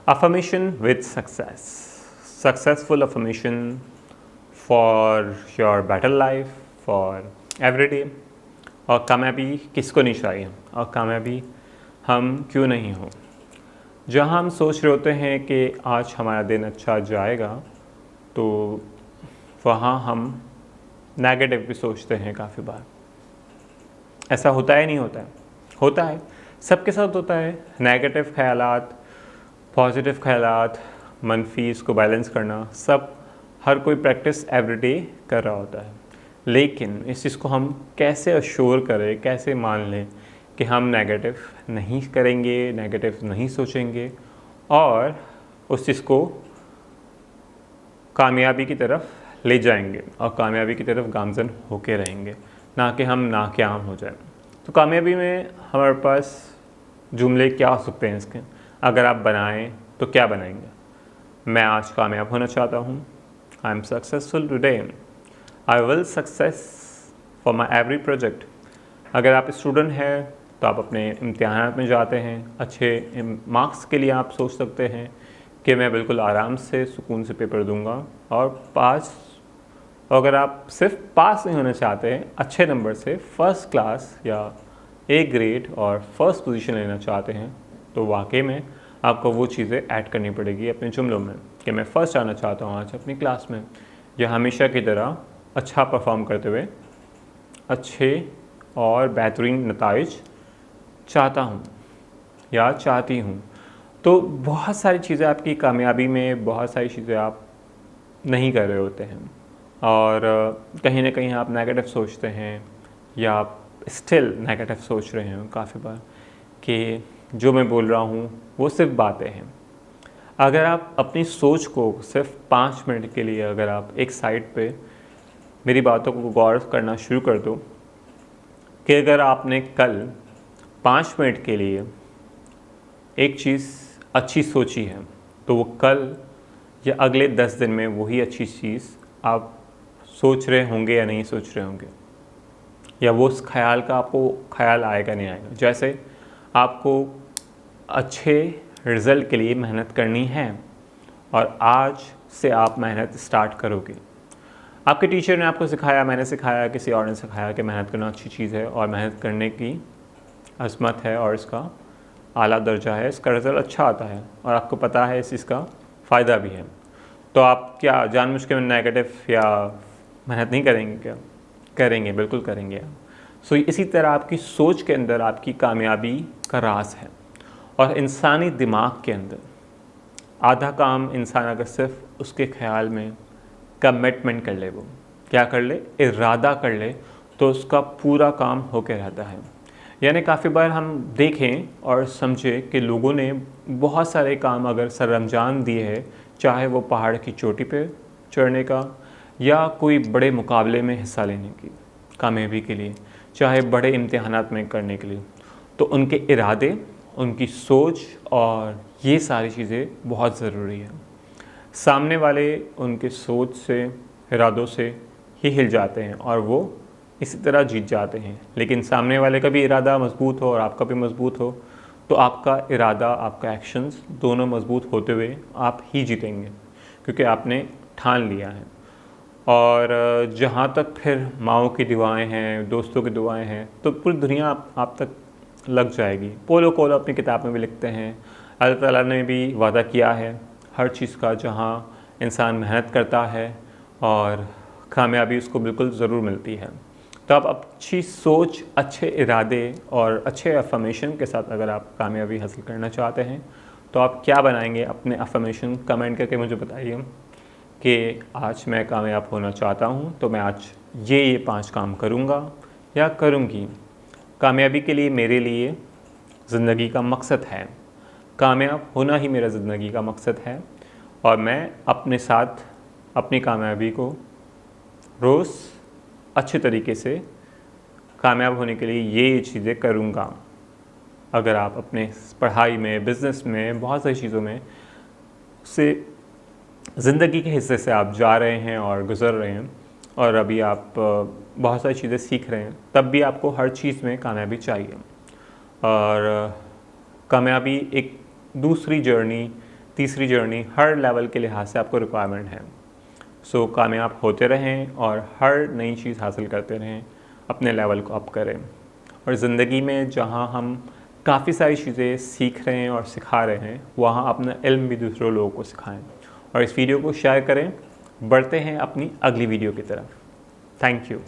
Affirmation with success. Successful affirmation for your better life, for everyday. और कामयाबी किसको नहीं चाहिए, और कामयाबी हम क्यों नहीं हो। जहाँ हम सोच रहे होते हैं कि आज हमारा दिन अच्छा जाएगा, तो वहाँ हम नेगेटिव भी सोचते हैं काफ़ी बार। ऐसा होता है नहीं होता है? होता है, सबके साथ होता है। नेगेटिव ख़यालात, पॉजिटिव ख़यालात, मनफी, इसको बैलेंस करना, सब हर कोई प्रैक्टिस एवरीडे कर रहा होता है। लेकिन इस चीज़ को हम कैसे अश्योर करें, कैसे मान लें कि हम नेगेटिव नहीं करेंगे, नेगेटिव नहीं सोचेंगे और उस चीज़ को कामयाबी की तरफ ले जाएंगे और कामयाबी की तरफ गामज़न होके रहेंगे, ना कि हम नाकाम हो जाएं। तो कामयाबी में हमारे पास जुमले क्या हो सकते हैं इसके, अगर आप बनाएं तो क्या बनाएंगे? मैं आज कामयाब होना चाहता हूँ, I am successful today, I will success for my every project. अगर आप स्टूडेंट हैं तो आप अपने इम्तिहानात में जाते हैं, अच्छे मार्क्स के लिए आप सोच सकते हैं कि मैं बिल्कुल आराम से सुकून से पेपर दूंगा और पास। अगर आप सिर्फ पास नहीं होना चाहते हैं, अच्छे नंबर से फर्स्ट क्लास या ए ग्रेड और फर्स्ट पोजीशन लेना चाहते हैं, तो वाकई में आपको वो चीज़ें ऐड करनी पड़ेगी अपने जुमलों में कि मैं फ़र्स्ट आना चाहता हूँ आज अपनी क्लास में, या हमेशा की तरह अच्छा परफॉर्म करते हुए अच्छे और बेहतरीन नताइज चाहता हूँ या चाहती हूँ। तो बहुत सारी चीज़ें आपकी कामयाबी में, बहुत सारी चीज़ें आप नहीं कर रहे होते हैं और कहीं ना कहीं आप नेगेटिव सोचते हैं या आप स्टिल नेगेटिव सोच रहे हैं काफ़ी बार कि जो मैं बोल रहा हूँ वो सिर्फ बातें हैं। अगर आप अपनी सोच को सिर्फ 5 मिनट के लिए अगर आप एक साइड पे मेरी बातों को गौर करना शुरू कर दो कि अगर आपने कल 5 मिनट के लिए एक चीज़ अच्छी सोची है, तो वो कल या अगले 10 दिन में वही अच्छी चीज़ आप सोच रहे होंगे या नहीं सोच रहे होंगे, या वो उस ख्याल का आपको ख्याल आएगा नहीं आएगा। जैसे आपको अच्छे रिज़ल्ट के लिए मेहनत करनी है और आज से आप मेहनत स्टार्ट करोगे। आपके टीचर ने आपको सिखाया, मैंने सिखाया, किसी और ने सिखाया कि मेहनत करना अच्छी चीज़ है और मेहनत करने की अज़मत है और इसका आला दर्जा है, इसका रिज़ल्ट अच्छा आता है और आपको पता है इस चीज़ का फ़ायदा भी है। तो आप क्या जानबूझ के नेगेटिव या मेहनत नहीं करेंगे क्या? करेंगे, बिल्कुल करेंगे आप। सो इसी तरह आपकी सोच के अंदर आपकी कामयाबी का राज है। और इंसानी दिमाग के अंदर आधा काम इंसान अगर सिर्फ उसके ख्याल में कमिटमेंट कर ले, वो क्या कर ले, इरादा कर ले, तो उसका पूरा काम होके रहता है। यानी काफ़ी बार हम देखें और समझें कि लोगों ने बहुत सारे काम अगर सरअंजाम दिए हैं, चाहे वो पहाड़ की चोटी पे चढ़ने का या कोई बड़े मुकाबले में हिस्सा लेने की कामयाबी के लिए, चाहे बड़े इम्तिहानात में करने के लिए, तो उनके इरादे, उनकी सोच और ये सारी चीज़ें बहुत ज़रूरी है। सामने वाले उनके सोच से, इरादों से ही हिल जाते हैं और वो इसी तरह जीत जाते हैं। लेकिन सामने वाले का भी इरादा मजबूत हो और आपका भी मजबूत हो, तो आपका इरादा, आपका एक्शंस दोनों मजबूत होते हुए आप ही जीतेंगे, क्योंकि आपने ठान लिया है। और जहाँ तक फिर माँओं की दुआएं हैं, दोस्तों की दुआएं हैं, तो पूरी दुनिया आप तक लग जाएगी। पोलो कोलो अपनी किताब में भी लिखते हैं, अल्लाह ताला ने भी वादा किया है हर चीज़ का, जहाँ इंसान मेहनत करता है और कामयाबी उसको बिल्कुल ज़रूर मिलती है। तो आप अच्छी सोच, अच्छे इरादे और अच्छे अफर्मेशन के साथ अगर आप कामयाबी हासिल करना चाहते हैं, तो आप क्या बनाएंगे अपने अफर्मेशन? कमेंट करके मुझे बताइए कि आज मैं कामयाब होना चाहता हूँ, तो मैं आज ये 5 काम करूँगा या करूँगी। कामयाबी के लिए मेरे लिए ज़िंदगी का मकसद है, कामयाब होना ही मेरा ज़िंदगी का मकसद है और मैं अपने साथ अपनी कामयाबी को रोज़ अच्छे तरीके से कामयाब होने के लिए ये चीज़ें करूँगा। अगर आप अपने पढ़ाई में, बिज़नेस में, बहुत सारी चीज़ों में से ज़िंदगी के हिस्से से आप जा रहे हैं और गुज़र रहे हैं और अभी आप बहुत सारी चीज़ें सीख रहे हैं, तब भी आपको हर चीज़ में कामयाबी चाहिए। और कामयाबी एक दूसरी जर्नी तीसरी जर्नी हर लेवल के लिहाज से आपको रिक्वायरमेंट है। सो कामयाब होते रहें और हर नई चीज़ हासिल करते रहें, अपने लेवल को अप करें। और ज़िंदगी में जहाँ हम काफ़ी सारी चीज़ें सीख रहे हैं और सिखा रहे हैं, वहाँ अपना इल्म भी दूसरों लोगों को सिखाएं। और इस वीडियो को शेयर करें। बढ़ते हैं अपनी अगली वीडियो की तरफ। Thank you.